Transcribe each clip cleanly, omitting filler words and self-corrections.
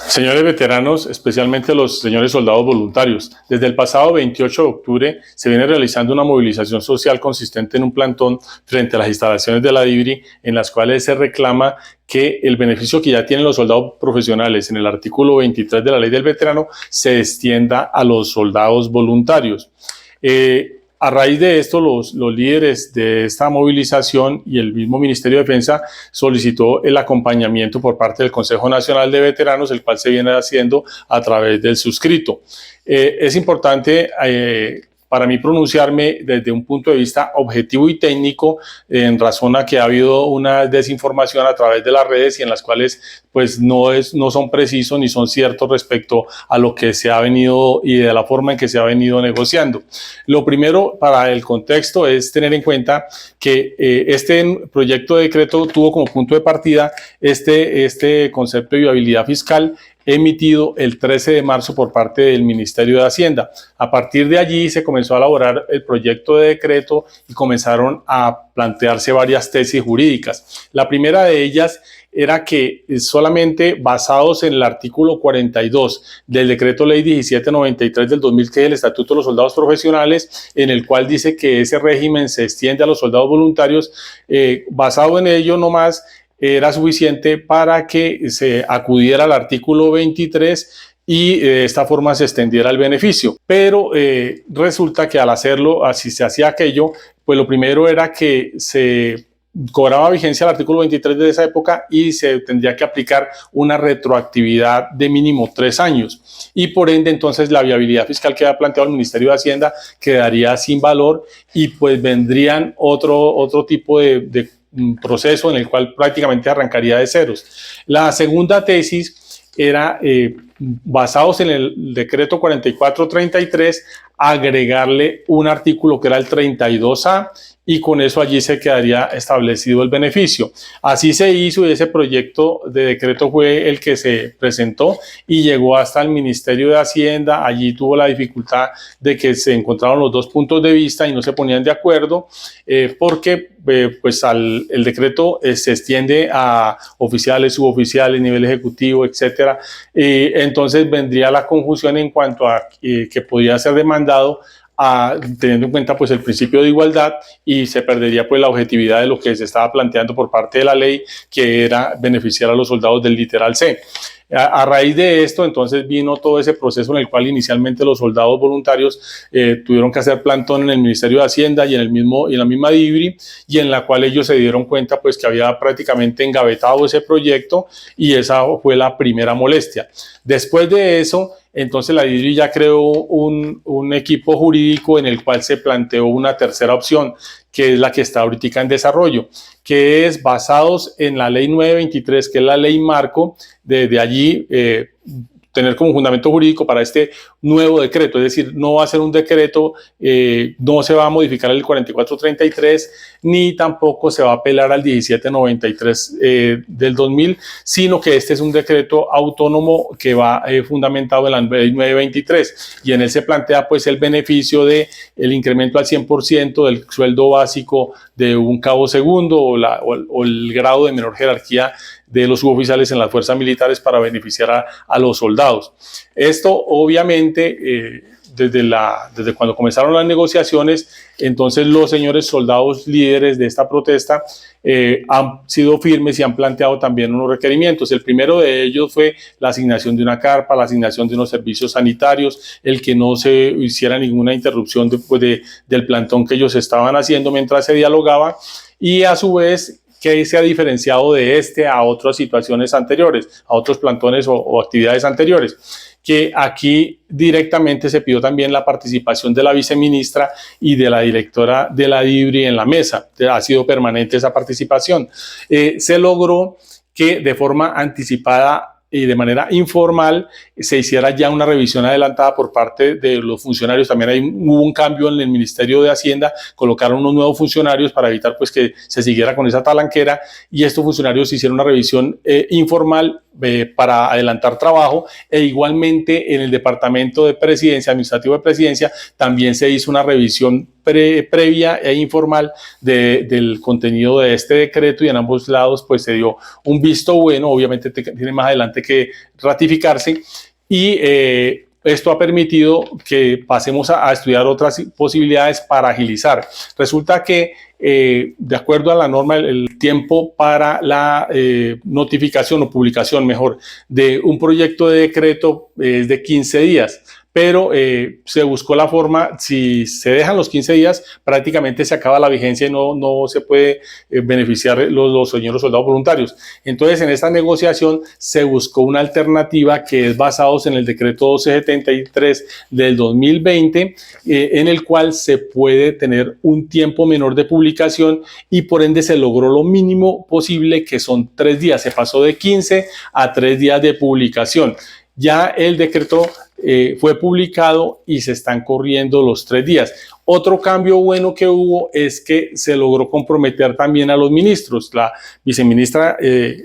Señores veteranos, especialmente los señores soldados voluntarios, desde el pasado 28 de octubre se viene realizando una movilización social consistente en un plantón frente a las instalaciones de la DIVRI, en las cuales se reclama que el beneficio que ya tienen los soldados profesionales en el artículo 23 de la Ley del Veterano se extienda a los soldados voluntarios. A raíz de esto, los líderes de esta movilización y el mismo Ministerio de Defensa solicitó el acompañamiento por parte del Consejo Nacional de Veteranos, el cual se viene haciendo a través del suscrito. Es importante para mí pronunciarme desde un punto de vista objetivo y técnico en razón a que ha habido una desinformación a través de las redes y en las cuales pues no son precisos ni son ciertos respecto a lo que se ha venido y de la forma en que se ha venido negociando. Lo primero para el contexto es tener en cuenta que este proyecto de decreto tuvo como punto de partida este concepto de viabilidad fiscal emitido el 13 de marzo por parte del Ministerio de Hacienda. A partir de allí se comenzó a elaborar el proyecto de decreto y comenzaron a plantearse varias tesis jurídicas. La primera de ellas era que solamente basados en el artículo 42 del decreto ley 1793 del 2000, que es el Estatuto de los Soldados Profesionales, en el cual dice que ese régimen se extiende a los soldados voluntarios, basado en ello nomás, era suficiente para que se acudiera al artículo 23 y de esta forma se extendiera el beneficio. Pero resulta que al hacerlo, así se hacía aquello, pues lo primero era que se cobraba vigencia el artículo 23 de esa época y se tendría que aplicar una retroactividad de mínimo 3 años. Y por ende, entonces, la viabilidad fiscal que había planteado el Ministerio de Hacienda quedaría sin valor y pues vendrían otro tipo de proceso en el cual prácticamente arrancaría de ceros. La segunda tesis era, basados en el decreto 4433, agregarle un artículo que era el 32A y con eso allí se quedaría establecido el beneficio. Así se hizo y ese proyecto de decreto fue el que se presentó y llegó hasta el Ministerio de Hacienda. Allí tuvo la dificultad de que se encontraron los dos puntos de vista y no se ponían de acuerdo porque pues el decreto se extiende a oficiales, suboficiales, nivel ejecutivo, etcétera. Entonces vendría la confusión en cuanto a que podía ser demandado teniendo en cuenta pues el principio de igualdad y se perdería pues la objetividad de lo que se estaba planteando por parte de la ley, que era beneficiar a los soldados del literal C. A raíz de esto, entonces vino todo ese proceso en el cual inicialmente los soldados voluntarios tuvieron que hacer plantón en el Ministerio de Hacienda y en la misma DIVRI, y en la cual ellos se dieron cuenta pues que había prácticamente engavetado ese proyecto y esa fue la primera molestia. Después de eso, entonces la DIVRI ya creó un equipo jurídico en el cual se planteó una tercera opción, que es la que está ahorita en desarrollo, que es basados en la ley 923, que es la ley marco, desde allí tener como fundamento jurídico para este nuevo decreto, es decir, no va a ser un decreto, no se va a modificar el 4433, ni tampoco se va a apelar al 1793 del 2000, sino que este es un decreto autónomo que va fundamentado en la ley 923, y en él se plantea pues el beneficio de el incremento al 100% del sueldo básico de un cabo segundo o el grado de menor jerarquía de los suboficiales en las fuerzas militares para beneficiar a los soldados. Esto obviamente desde cuando comenzaron las negociaciones, entonces los señores soldados líderes de esta protesta han sido firmes y han planteado también unos requerimientos. El primero de ellos fue la asignación de una carpa, la asignación de unos servicios sanitarios, el que no se hiciera ninguna interrupción después del plantón que ellos estaban haciendo mientras se dialogaba, y a su vez que se ha diferenciado de a otras situaciones anteriores, a otros plantones o actividades anteriores, que aquí directamente se pidió también la participación de la viceministra y de la directora de la DIVRI en la mesa. Ha sido permanente esa participación. Se logró que de forma anticipada y de manera informal se hiciera ya una revisión adelantada por parte de los funcionarios. También hubo un cambio en el Ministerio de Hacienda, colocaron unos nuevos funcionarios para evitar pues que se siguiera con esa talanquera, y estos funcionarios hicieron una revisión informal para adelantar trabajo, e igualmente en el Departamento de Presidencia, Administrativo de Presidencia, también se hizo una revisión previa e informal del contenido de este decreto, y en ambos lados pues se dio un visto bueno. Obviamente tiene más adelante que ratificarse, y esto ha permitido que pasemos a estudiar otras posibilidades para agilizar. Resulta que, de acuerdo a la norma, el tiempo para la notificación o publicación, mejor, de un proyecto de decreto es de 15 días. Pero se buscó la forma, si se dejan los 15 días, prácticamente se acaba la vigencia y no se puede beneficiar los señores soldados voluntarios. Entonces, en esta negociación se buscó una alternativa que es basada en el decreto 1273 del 2020, en el cual se puede tener un tiempo menor de publicación, y por ende se logró lo mínimo posible, que son 3 días. Se pasó de 15 a 3 días de publicación. Ya el decreto fue publicado y se están corriendo los 3 días. Otro cambio bueno que hubo es que se logró comprometer también a los ministros. La viceministra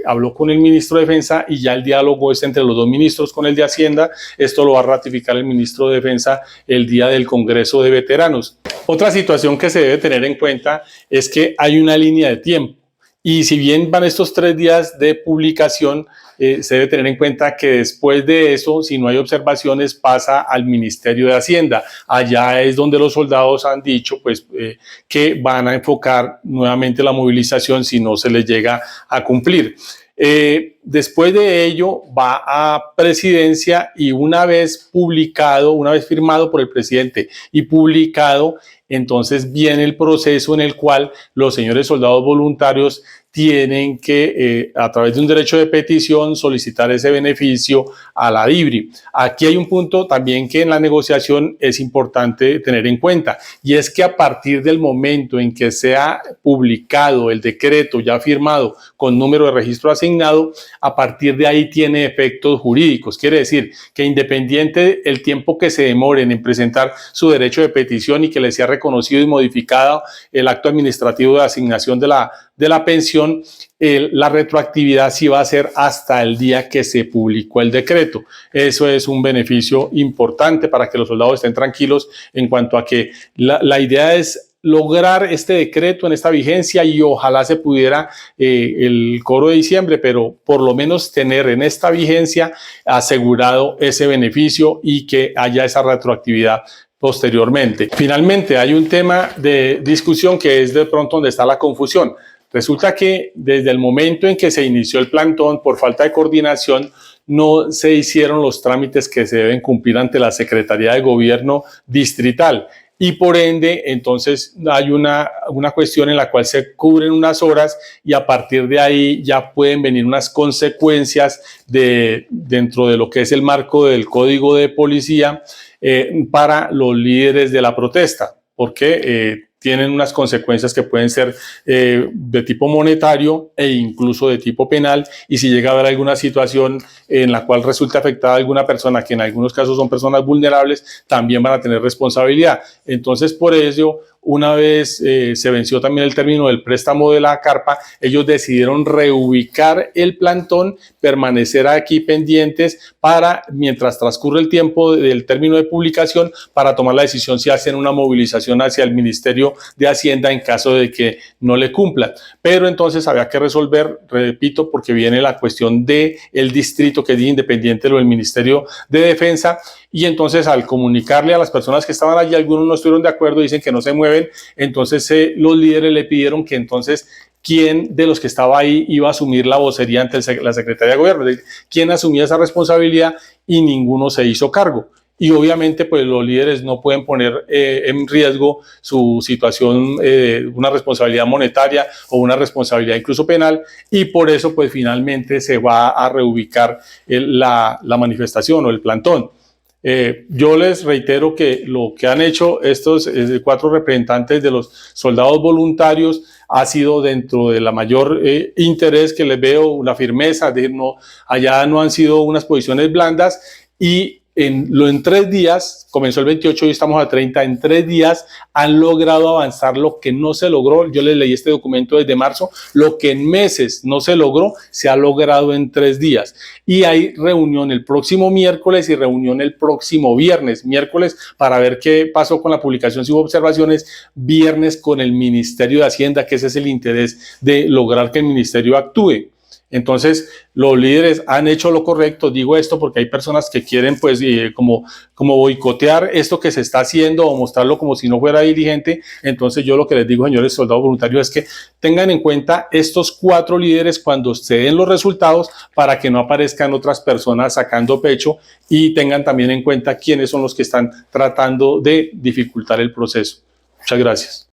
habló con el ministro de Defensa, y ya el diálogo es entre los dos ministros con el de Hacienda. Esto lo va a ratificar el ministro de Defensa el día del Congreso de Veteranos. Otra situación que se debe tener en cuenta es que hay una línea de tiempo. Y si bien van estos 3 días de publicación, se debe tener en cuenta que después de eso, si no hay observaciones, pasa al Ministerio de Hacienda. Allá es donde los soldados han dicho pues, que van a enfocar nuevamente la movilización si no se les llega a cumplir. Después de ello va a Presidencia, y una vez publicado, una vez firmado por el presidente y publicado, entonces viene el proceso en el cual los señores soldados voluntarios tienen que, a través de un derecho de petición, solicitar ese beneficio a la DIVRI. Aquí hay un punto también que en la negociación es importante tener en cuenta, y es que a partir del momento en que sea publicado el decreto ya firmado con número de registro asignado, a partir de ahí tiene efectos jurídicos. Quiere decir que, independiente el tiempo que se demoren en presentar su derecho de petición y que les sea reconocido y modificado el acto administrativo de asignación de la pensión, la retroactividad sí va a ser hasta el día que se publicó el decreto. Eso es un beneficio importante para que los soldados estén tranquilos en cuanto a que la idea es lograr este decreto en esta vigencia, y ojalá se pudiera el cobro de diciembre, pero por lo menos tener en esta vigencia asegurado ese beneficio y que haya esa retroactividad posteriormente. Finalmente, hay un tema de discusión que es de pronto donde está la confusión. Resulta que desde el momento en que se inició el plantón, por falta de coordinación, no se hicieron los trámites que se deben cumplir ante la Secretaría de Gobierno distrital. Y por ende, entonces hay una cuestión en la cual se cubren unas horas, y a partir de ahí ya pueden venir unas consecuencias dentro de lo que es el marco del Código de Policía para los líderes de la protesta, porque tienen unas consecuencias que pueden ser de tipo monetario e incluso de tipo penal, y si llega a haber alguna situación en la cual resulte afectada alguna persona, que en algunos casos son personas vulnerables, también van a tener responsabilidad. Entonces, por ello, una vez se venció también el término del préstamo de la carpa, ellos decidieron reubicar el plantón, permanecer aquí pendientes para, mientras transcurre el tiempo del término de publicación, para tomar la decisión si hacen una movilización hacia el Ministerio de Hacienda en caso de que no le cumplan. Pero entonces había que resolver, repito, porque viene la cuestión del distrito, que es independiente del Ministerio de Defensa, y entonces al comunicarle a las personas que estaban allí, algunos no estuvieron de acuerdo, dicen que no se mueven. Entonces los líderes le pidieron que entonces quién de los que estaba ahí iba a asumir la vocería ante la Secretaría de Gobierno, es decir, quién asumía esa responsabilidad, y ninguno se hizo cargo. Y obviamente pues los líderes no pueden poner en riesgo su situación, una responsabilidad monetaria o una responsabilidad incluso penal, y por eso pues finalmente se va a reubicar la manifestación o el plantón. Yo les reitero que lo que han hecho estos 4 representantes de los soldados voluntarios ha sido dentro de la mayor interés que les veo, una firmeza, allá no han sido unas posiciones blandas, y en 3 días, comenzó el 28 y estamos a 30, en 3 días han logrado avanzar lo que no se logró. Yo les leí este documento desde marzo, lo que en meses no se logró, se ha logrado en 3 días. Y hay reunión el próximo miércoles y reunión el próximo viernes. Miércoles para ver qué pasó con la publicación, si hubo observaciones, viernes con el Ministerio de Hacienda, que ese es el interés de lograr que el Ministerio actúe. Entonces, los líderes han hecho lo correcto. Digo esto porque hay personas que quieren, pues, como boicotear esto que se está haciendo o mostrarlo como si no fuera diligente. Entonces, yo lo que les digo, señores soldados voluntarios, es que tengan en cuenta estos 4 líderes cuando se den los resultados para que no aparezcan otras personas sacando pecho, y tengan también en cuenta quiénes son los que están tratando de dificultar el proceso. Muchas gracias.